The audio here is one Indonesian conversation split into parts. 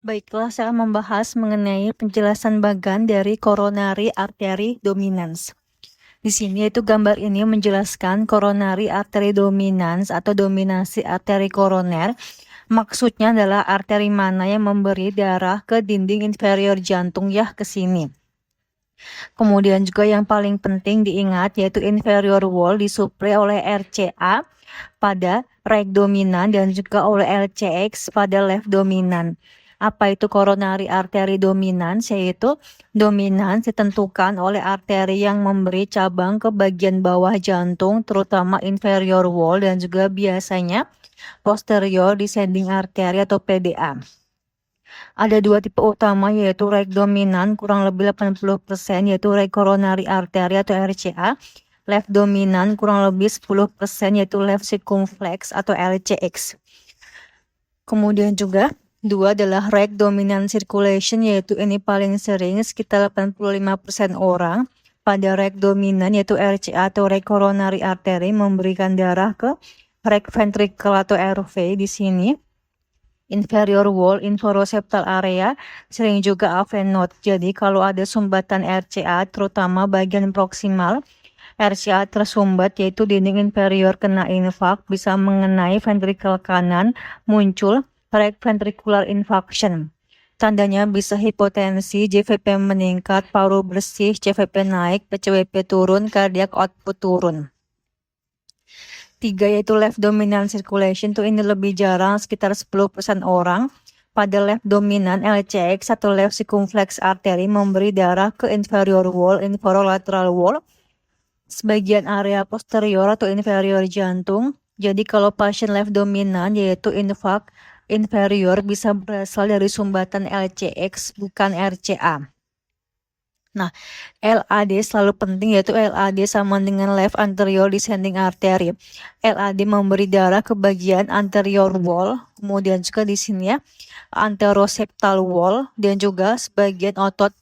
Baiklah, saya akan membahas mengenai penjelasan bagan dari coronary artery dominans. Di sini yaitu gambar ini menjelaskan coronary artery dominans atau dominasi arteri koroner. Maksudnya adalah arteri mana yang memberi darah ke dinding inferior jantung ya ke sini. Kemudian juga yang paling penting diingat yaitu inferior wall disuplai oleh RCA pada right dominan dan juga oleh LCX pada left dominan. Apa itu coronary artery dominans? Yaitu dominans ditentukan oleh arteri yang memberi cabang ke bagian bawah jantung, terutama inferior wall dan juga biasanya posterior descending artery atau PDA. Ada dua tipe utama yaitu right dominan kurang lebih 80% yaitu right coronary artery atau RCA. Left dominan kurang lebih 10% yaitu left circumflex atau LCX. Kemudian juga dua adalah right dominant circulation yaitu ini paling sering sekitar 85% orang pada right dominan yaitu RCA atau right coronary artery memberikan darah ke right ventricle atau RV di sini. Inferior wall infroseptal area sering juga AV node. Jadi kalau ada sumbatan RCA terutama bagian proksimal RCA tersumbat yaitu dinding inferior kena infak bisa mengenai ventricle kanan muncul right ventricular infarction. Tandanya bisa hipotensi, JVP meningkat, paru bersih, CVP naik, PCWP turun, cardiac output turun. 3 yaitu left dominant circulation tuh ini lebih jarang sekitar 10% orang. Pada left dominan LCX atau left circumflex artery memberi darah ke inferior wall, inferolateral wall, sebagian area posterior atau inferior jantung. Jadi kalau pasien left dominan yaitu infak inferior bisa berasal dari sumbatan LCX bukan RCA. Nah, LAD selalu penting yaitu LAD sama dengan left anterior descending artery. LAD memberi darah ke bagian anterior wall, kemudian juga di sini ya anteroseptal wall dan juga sebagian otot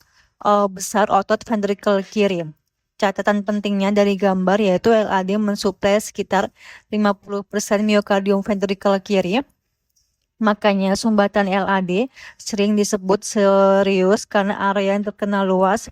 besar otot ventricle kiri. Catatan pentingnya dari gambar yaitu LAD mensuplai sekitar 50% myocardium ventricle kiri. Makanya sumbatan LAD sering disebut serius karena area yang terkena luas.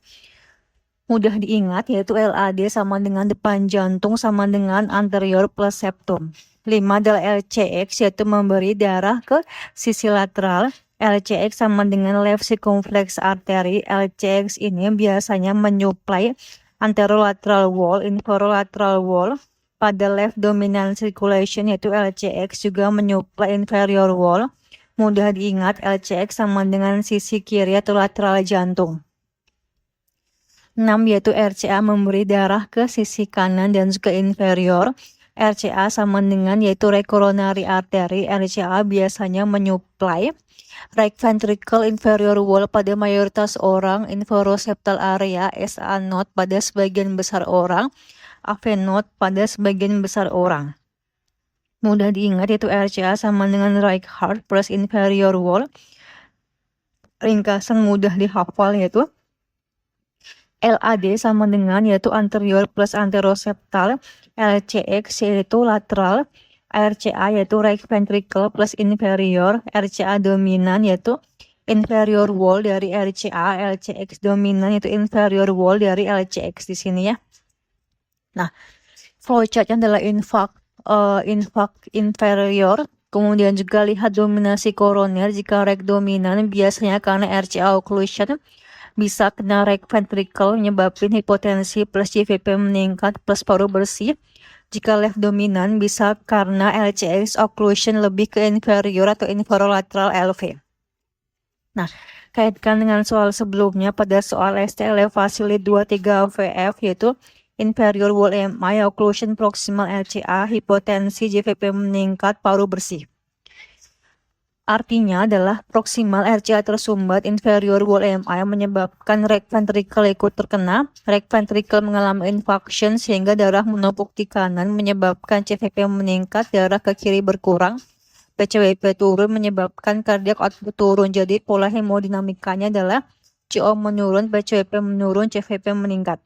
Mudah diingat yaitu LAD sama dengan depan jantung sama dengan anterior plus septum. 5 adalah LCX yaitu memberi darah ke sisi lateral. LCX sama dengan left circumflex artery. LCX ini biasanya menyuplai anterolateral wall, inferolateral wall. Pada left dominant circulation yaitu LCX juga menyuplai inferior wall. Mudah diingat LCX sama dengan sisi kiri atau lateral jantung. 6 yaitu RCA memberi darah ke sisi kanan dan juga inferior. RCA sama dengan yaitu right coronary artery. RCA biasanya menyuplai right ventricle inferior wall pada mayoritas orang, inferoseptal area, SA node pada sebagian besar orang, AV node pada sebagian besar orang. Mudah diingat yaitu RCA sama dengan right heart plus inferior wall. Ringkasan mudah dihafal yaitu LAD sama dengan yaitu anterior plus anteroseptal, LCX yaitu lateral, RCA yaitu right ventricle plus inferior, RCA dominan yaitu inferior wall dari RCA, LCX dominan yaitu inferior wall dari LCX di sini ya. Nah, flowchartnya adalah infak inferior, kemudian juga lihat dominasi koroner. Jika right dominan biasanya karena RCA occlusion bisa kena right ventricle menyebabkan hipotensi plus JVP meningkat plus paru bersih. Jika left dominan bisa karena LCX occlusion lebih ke inferior atau inferolateral LV. Nah, kaitkan dengan soal sebelumnya pada soal ST elevasi lead 23 VF yaitu inferior wall MI, occlusion proximal LCA, hipotensi JVP meningkat, paru bersih. Artinya adalah proximal RCA tersumbat, inferior wall MI menyebabkan right ventricle ikut terkena, right ventricle mengalami infarction sehingga darah menumpuk di kanan menyebabkan CVP meningkat, darah ke kiri berkurang, PCWP turun menyebabkan cardiac output turun. Jadi pola hemodinamikanya adalah CO menurun, PCWP menurun, CVP meningkat.